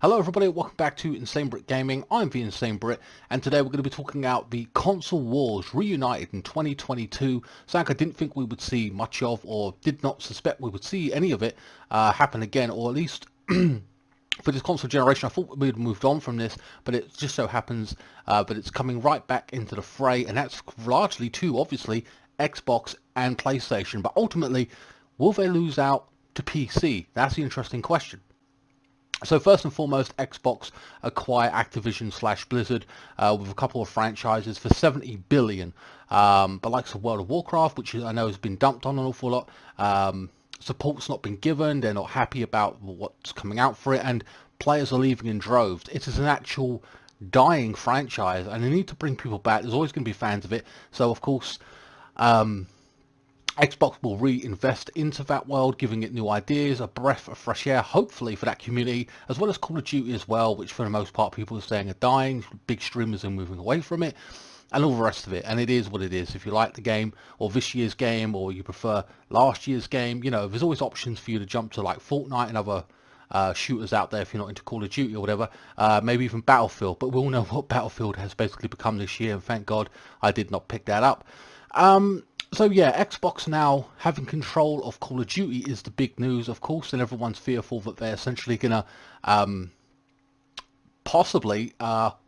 Hello everybody, welcome back to INSANEBRIT Gaming. I'm the INSANEBRIT, and today we're going to be talking about the console wars reunited in 2022. Something I didn't think we would see much of, or did not suspect we would see any of it happen again, or at least for this console generation. I thought we'd moved on from this, but it just so happens that it's coming right back into the fray, and that's largely to, obviously, Xbox and PlayStation. But ultimately, will they lose out to PC? That's the interesting question. So first and foremost, Xbox acquire Activision / Blizzard with a couple of franchises for 70 billion. The likes of World of Warcraft, which I know has been dumped on an awful lot. Support's not been given. They're not happy about what's coming out for it, and players are leaving in droves. It is an actual dying franchise, and they need to bring people back. There's always going to be fans of it. So of course, Xbox will reinvest into that world, giving it new ideas, a breath of fresh air, hopefully, for that community, as well as Call of Duty as well, which for the most part people are saying are dying, big streamers are moving away from it, and all the rest of it. And it is what it is. If you like the game, or this year's game, or you prefer last year's game, you know, there's always options for you to jump to, like Fortnite and other shooters out there if you're not into Call of Duty or whatever, maybe even Battlefield. But we all know what Battlefield has basically become this year, and thank God I did not pick that up. So yeah, Xbox now having control of Call of Duty is the big news, of course, and everyone's fearful that they're essentially going to possibly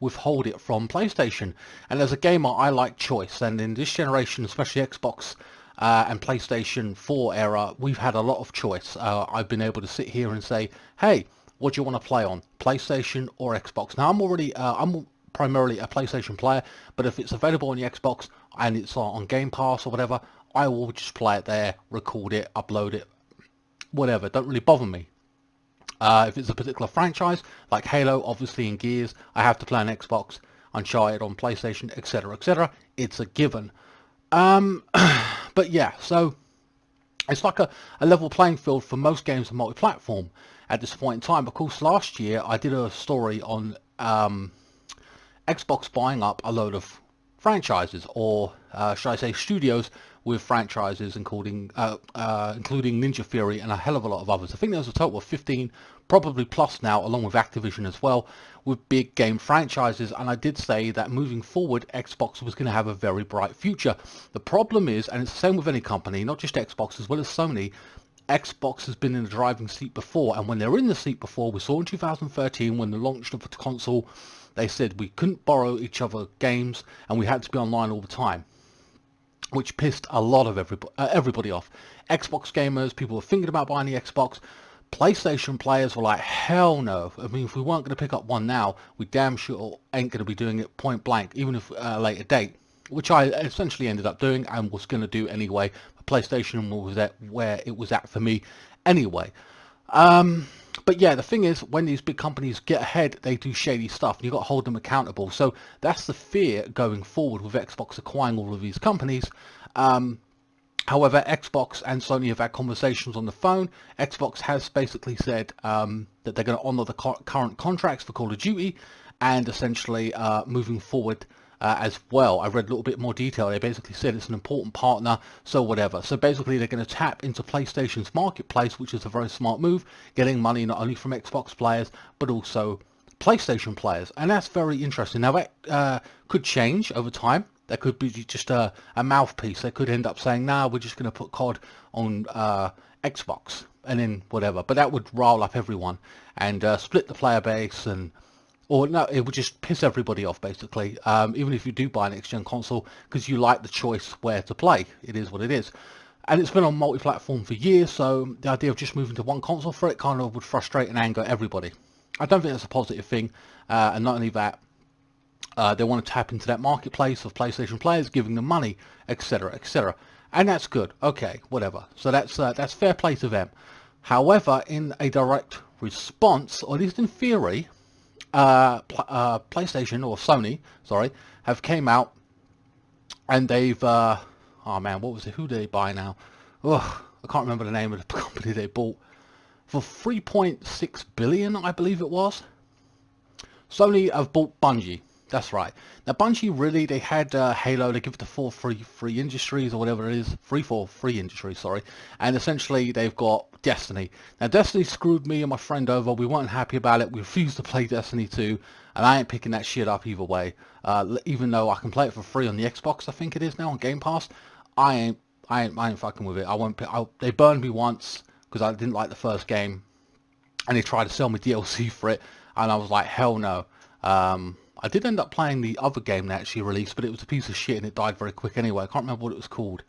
withhold it from PlayStation. And as a gamer, I like choice, and in this generation, especially Xbox and PlayStation 4 era, we've had a lot of choice. I've been able to sit here and say, hey, what do you want to play on, PlayStation or Xbox? Now, I'm primarily a PlayStation player, but if it's available on the Xbox and it's on Game Pass or whatever, I will just play it there, record it, upload it, whatever. Don't really bother me. If it's a particular franchise like Halo, obviously, in Gears, I have to play on Xbox, Uncharted on PlayStation, etc., etc. It's a given. But yeah, so it's like a level playing field for most games of multi-platform at this point in time. Of course, last year I did a story on Xbox buying up a load of franchises, or should I say studios with franchises, including Ninja Theory and a hell of a lot of others. I think there's a total of 15, probably plus now, along with Activision as well, with big game franchises. And I did say that moving forward, Xbox was going to have a very bright future. The problem is, and it's the same with any company, not just Xbox, as well as Sony, Xbox has been in the driving seat before, and when they're in the seat before, we saw in 2013 when the launch of the console, they said we couldn't borrow each other games and we had to be online all the time, which pissed a lot of everybody off. Xbox gamers, people were thinking about buying the Xbox. PlayStation players were like, hell no. I mean, if we weren't going to pick up one now, we damn sure ain't going to be doing it point blank, even if at a later date, which I essentially ended up doing and was going to do anyway. PlayStation was at where it was at for me anyway. But yeah, the thing is, when these big companies get ahead, they do shady stuff, and you've got to hold them accountable. So that's the fear going forward with Xbox acquiring all of these companies. However, Xbox and Sony have had conversations on the phone. Xbox has basically said that they're going to honour the current contracts for Call of Duty, and essentially moving forward as well. I read a little bit more detail. They basically said it's an important partner, so whatever. So basically they're going to tap into PlayStation's marketplace, which is a very smart move, getting money not only from Xbox players, but also PlayStation players. And that's very interesting. Now that could change over time. There could be just a mouthpiece. They could end up saying, nah, we're just going to put COD on Xbox, and then whatever. But that would rile up everyone and split the player base, and or no, it would just piss everybody off, basically, even if you do buy an next-gen console, because you like the choice where to play. It is what it is. And it's been on multi-platform for years, so the idea of just moving to one console for it kind of would frustrate and anger everybody. I don't think that's a positive thing, and not only that, they want to tap into that marketplace of PlayStation players, giving them money, etc., etc. And that's good. Okay, whatever. So that's fair play to them. However, in a direct response, or at least in theory, PlayStation, or Sony, sorry, have came out and they've, oh man, what was it? Who did they buy now? Ugh, I can't remember the name of the company they bought. For 3.6 billion, I believe it was. Sony have bought Bungie. That's right. Now Bungie really, they had Halo, they give it to four free industries or whatever it is, free industries, sorry, and essentially they've got Destiny. Now Destiny screwed me and my friend over. We weren't happy about it. We refused to play Destiny 2, and I ain't picking that shit up either way. Even though I can play it for free on the Xbox, I think it is now on Game Pass, I ain't fucking with it. I won't. They burned me once because I didn't like the first game, and they tried to sell me DLC for it, and I was like, hell no. I did end up playing the other game they actually released, but it was a piece of shit and it died very quick anyway. I can't remember what it was called.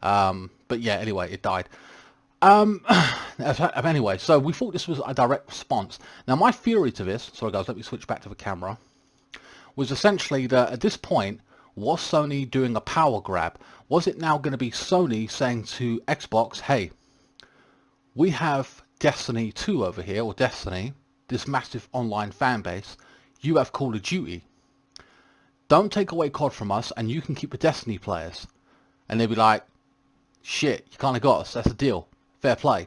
But yeah, anyway, it died. Anyway, so we thought this was a direct response. Now my theory to this, sorry guys, let me switch back to the camera, was essentially that at this point, was Sony doing a power grab? Was it now going to be Sony saying to Xbox, hey, we have Destiny 2 over here, or Destiny, this massive online fan base. You have Call of Duty. Don't take away COD from us, and you can keep the Destiny players. And they'd be like, shit, you kind of got us. That's a deal. Fair play.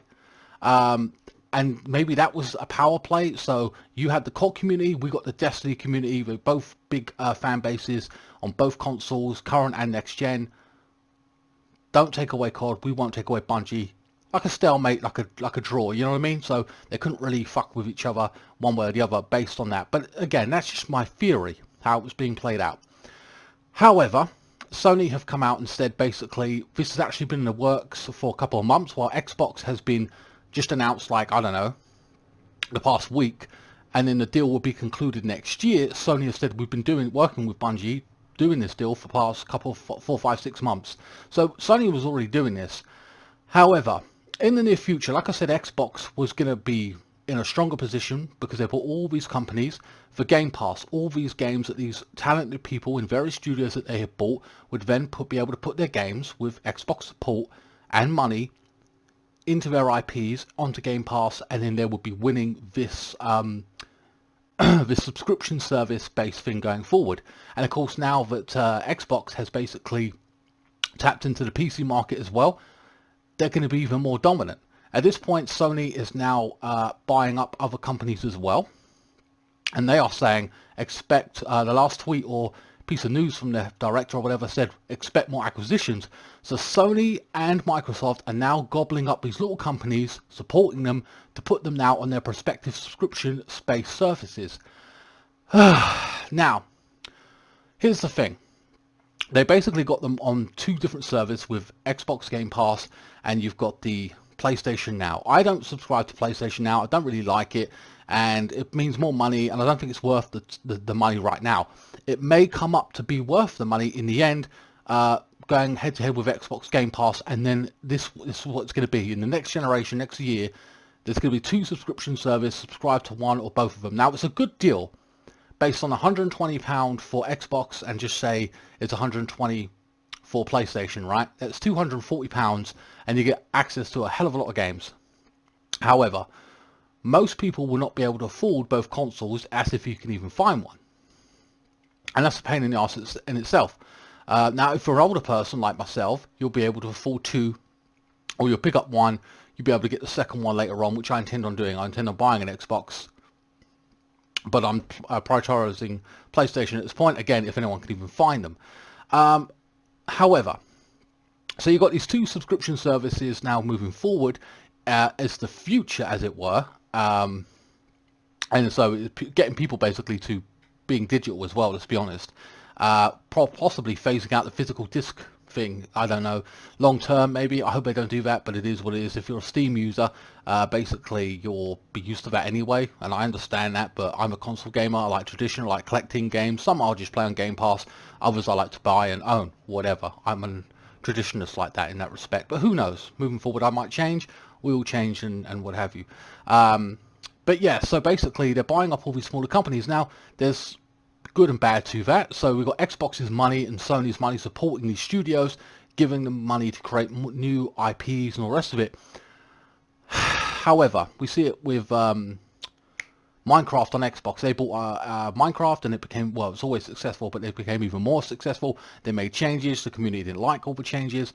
And maybe that was a power play. So you had the COD community, we got the Destiny community with both big fan bases on both consoles, current and next gen. Don't take away COD. We won't take away Bungie. Like a stalemate, like a draw, you know what I mean? So they couldn't really fuck with each other one way or the other based on that. But again, that's just my theory, how it was being played out. However, Sony have come out and said basically this has actually been in the works for a couple of months, while Xbox has been just announced, like, I don't know, the past week, and then the deal will be concluded next year. Sony has said we've been working with Bungie, doing this deal for the past couple of 4, 5, 6 months. So Sony was already doing this. However, in the near future, like I said, Xbox was going to be in a stronger position because they bought all these companies for Game Pass. All these games that these talented people in various studios that they have bought would then be able to put their games with Xbox support and money into their IPs onto Game Pass, and then they would be winning this this subscription service based thing going forward. And of course, now that Xbox has basically tapped into the PC market as well, they're going to be even more dominant. At this point, Sony is now buying up other companies as well, and they are saying expect, the last tweet or piece of news from their director or whatever said expect more acquisitions. So Sony and Microsoft are now gobbling up these little companies, supporting them to put them now on their prospective subscription space services. Now, here's the thing. They basically got them on 2 different servers with Xbox Game Pass, and you've got the PlayStation Now. I don't subscribe to PlayStation Now. I don't really like it, and it means more money, and I don't think it's worth the money right now. It may come up to be worth the money in the end, going head to head with Xbox Game Pass, and then this is what it's going to be. In the next generation, next year, there's going to be 2 subscription services, subscribe to one or both of them. Now, it's a good deal based on £120 for Xbox, and just say it's 120 for PlayStation, right? That's £240, and you get access to a hell of a lot of games. However, most people will not be able to afford both consoles, as if you can even find one. And that's a pain in the arse in itself. Now, if you're an older person like myself, you'll be able to afford 2, or you'll pick up one, you'll be able to get the second one later on, which I intend on doing. I intend on buying an Xbox, but I'm prioritizing PlayStation at this point, again, if anyone can even find them. However, so you've got these 2 subscription services now moving forward as the future, as it were. And so it's getting people basically to being digital as well, let's be honest. Possibly phasing out the physical disc thing, I don't know, long term maybe. I hope they don't do that, but it is what it is. If you're a Steam user, basically you'll be used to that anyway, and I understand that, but I'm a console gamer. I like traditional, I like collecting games. Some I'll just play on Game Pass, others I like to buy and own, whatever. I'm a traditionalist like that in that respect, but who knows, moving forward I might change, we will change, and what have you. But yeah, so basically they're buying up all these smaller companies. Now, there's good and bad to that. So we've got Xbox's money and Sony's money supporting these studios, giving them money to create new IPs and all the rest of it. However, we see it with Minecraft on Xbox. They bought Minecraft, and it became, well, it was always successful, but it became even more successful. They made changes. The community didn't like all the changes.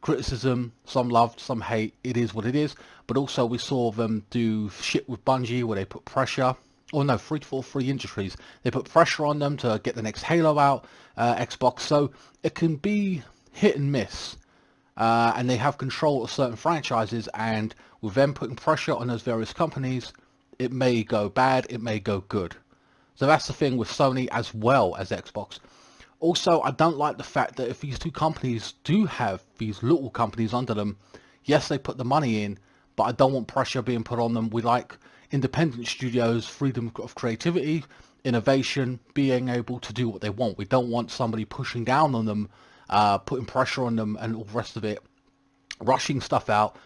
Criticism, some loved, some hate. It is what it is. But also we saw them do shit with Bungie where they put pressure or no, 3 to 4 free industries. They put pressure on them to get the next Halo out, Xbox, so it can be hit and miss. And they have control of certain franchises, and with them putting pressure on those various companies, it may go bad, it may go good. So that's the thing with Sony as well as Xbox. Also, I don't like the fact that if these two companies do have these little companies under them, yes, they put the money in, but I don't want pressure being put on them. We like independent studios, freedom of creativity, innovation, being able to do what they want. We don't want somebody pushing down on them, putting pressure on them and all the rest of it, rushing stuff out,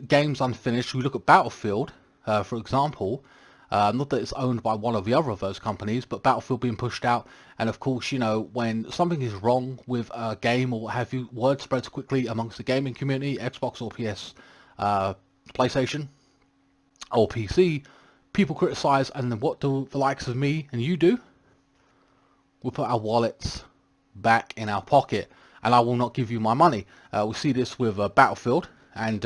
games unfinished. We look at Battlefield, for example. Not that it's owned by one or the other of those companies, but Battlefield being pushed out. And of course, you know, when something is wrong with a game or what have you, word spreads quickly amongst the gaming community, Xbox or PS, PlayStation or PC, people criticize, and then what do the likes of me and you do? We put our wallets back in our pocket, and I will not give you my money. We see this with Battlefield, and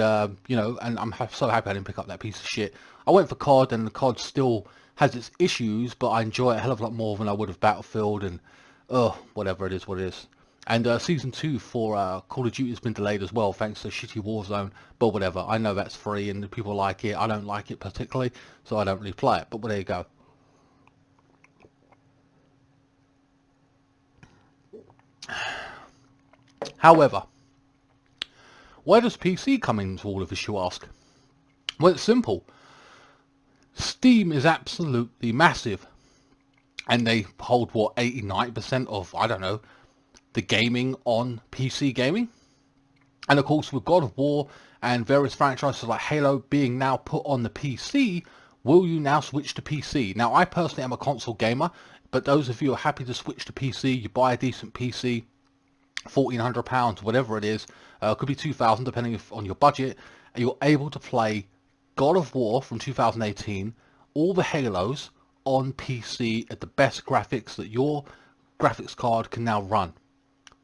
you know, and I'm so happy I didn't pick up that piece of shit. I went for COD, and the COD still has its issues, but I enjoy it a hell of a lot more than I would have Battlefield, and whatever it is, what it is. And Season 2 for Call of Duty has been delayed as well, thanks to shitty Warzone, but whatever. I know that's free, and people like it. I don't like it particularly, so I don't really play it, but well, there you go. However, where does PC come into all of this, you ask? Well, it's simple. Steam is absolutely massive, and they hold, what, 80-90% of, I don't know, the gaming on PC gaming. And of course, with God of War and various franchises like Halo being now put on the PC, will you now switch to PC? Now, I personally am a console gamer, but those of you who are happy to switch to PC, you buy a decent PC, £1,400, whatever it is, could be 2,000 depending on your budget, and you're able to play God of War from 2018, all the Halos on PC at the best graphics that your graphics card can now run.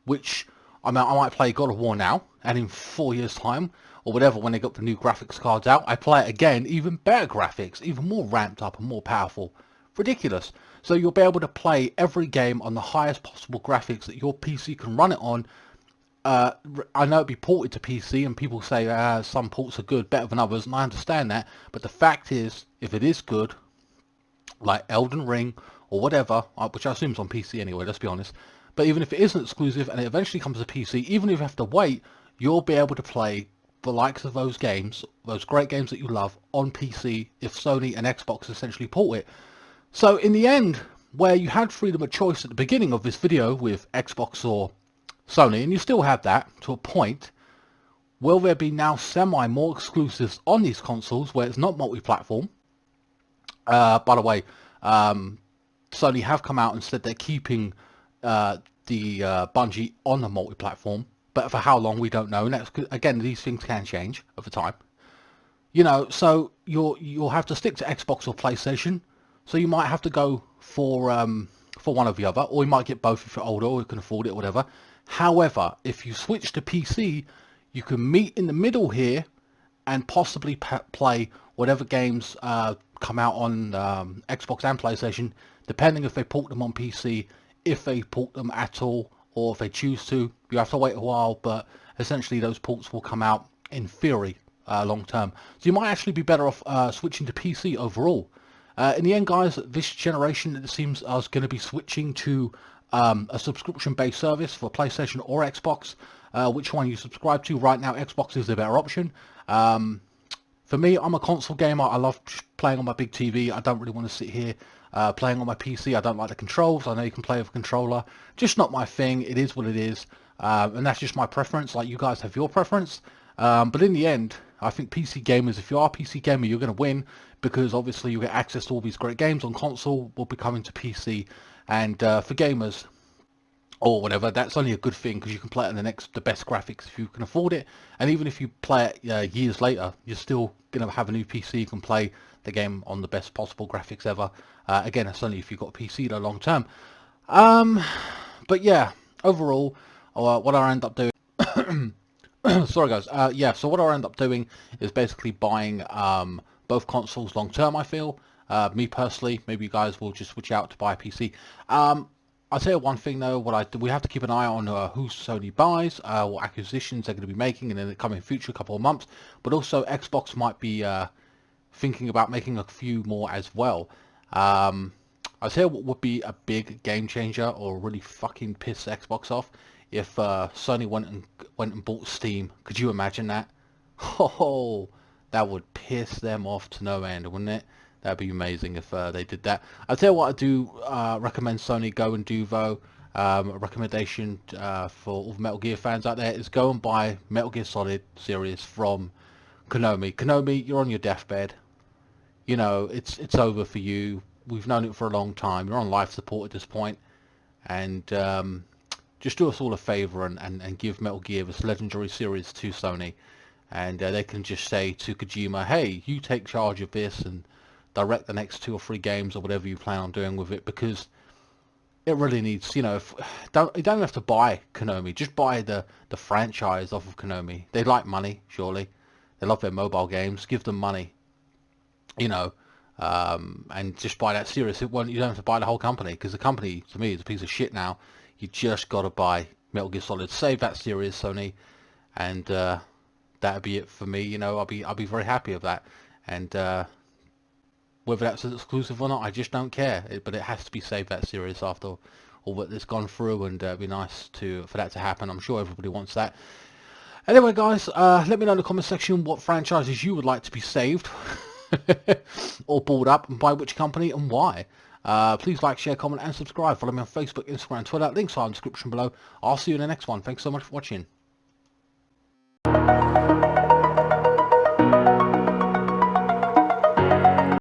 Which, I mean, I might play God of War now, and in 4 years time, or whatever, when they got the new graphics cards out, I play it again, even better graphics, even more ramped up and more powerful. Ridiculous. So you'll be able to play every game on the highest possible graphics that your PC can run it on. I know it'd be ported to PC, and people say some ports are good, better than others, and I understand that, but the fact is, if it is good, like Elden Ring or whatever, which I assume is on PC anyway, let's be honest, but even if it isn't exclusive and it eventually comes to PC, even if you have to wait, you'll be able to play the likes of those games, those great games that you love, on PC if Sony and Xbox essentially port it. So in the end, where you had freedom of choice at the beginning of this video with Xbox or Sony, and you still have that to a point, will there be now more exclusives on these consoles where it's not multi-platform? By the way, Sony have come out and said they're keeping the Bungie on the multi-platform, but for how long we don't know. And that's, again, these things can change over time. You know, so you'll have to stick to Xbox or PlayStation. So you might have to go for one or the other, or you might get both if you're older or you can afford it or whatever. However, if you switch to PC, you can meet in the middle here and possibly play whatever games come out on Xbox and PlayStation, depending if they port them on PC, if they port them at all, or if they choose to. You have to wait a while, but essentially those ports will come out in theory long term. So you might actually be better off switching to PC overall. In the end, guys, this generation, it seems, is going to be switching to a subscription-based service for PlayStation or Xbox. Which one you subscribe to right now, Xbox is the better option. For me, I'm a console gamer. I love playing on my big TV. I don't really want to sit here playing on my PC. I don't like the controls. I know you can play with a controller. Just not my thing. It is what it is. And that's just my preference. Like, you guys have your preference. But in the end, I think PC gamers, if you are a PC gamer, you're going to win, because obviously you get access to all these great games on console will be coming to PC. And for gamers or whatever, that's only a good thing, because you can play it on the best graphics if you can afford it. And even if you play it years later, you're still going to have a new PC. You can play the game on the best possible graphics ever. Again, that's only if you've got a PC though, long term. But yeah, overall, what I end up doing sorry guys, yeah, so what I end up doing is basically buying both consoles long term, I feel. Me personally, maybe you guys will just switch out to buy a PC. I'll tell you one thing though, we have to keep an eye on who Sony buys, what acquisitions they're going to be making in the coming future couple of months, but also Xbox might be thinking about making a few more as well. I'll tell you what would be a big game changer or really fucking piss Xbox off if Sony went and bought Steam. Could you imagine that? Oh, that would piss them off to no end, wouldn't it? That'd be amazing if they did that. I'll tell you what I do recommend Sony go and do though. A recommendation for all the Metal Gear fans out there is go and buy Metal Gear Solid series from Konami. Konami, you're on your deathbed. You know, it's over for you. We've known it for a long time. You're on life support at this point. And just do us all a favour and give Metal Gear this legendary series to Sony. And they can just say to Kojima, hey, you take charge of this and direct the next 2 or 3 games or whatever you plan on doing with it, because it really needs, you know, you don't have to buy Konami, just buy the franchise off of Konami. They like money, surely. They love their mobile games. Give them money, you know, and just buy that series. You don't have to buy the whole company, because the company, to me, is a piece of shit now. You just got to buy Metal Gear Solid. Save that series, Sony, and that'd be it for me. You know, I'll be very happy with that. And whether that's an exclusive or not, I just don't care. But it has to be saved, that series, after all that it's gone through, and it'd be nice for that to happen. I'm sure everybody wants that. Anyway, guys, let me know in the comment section what franchises you would like to be saved or bought up, and by which company and why. Please like, share, comment, and subscribe. Follow me on Facebook, Instagram, Twitter. Links are in the description below. I'll see you in the next one. Thanks so much for watching.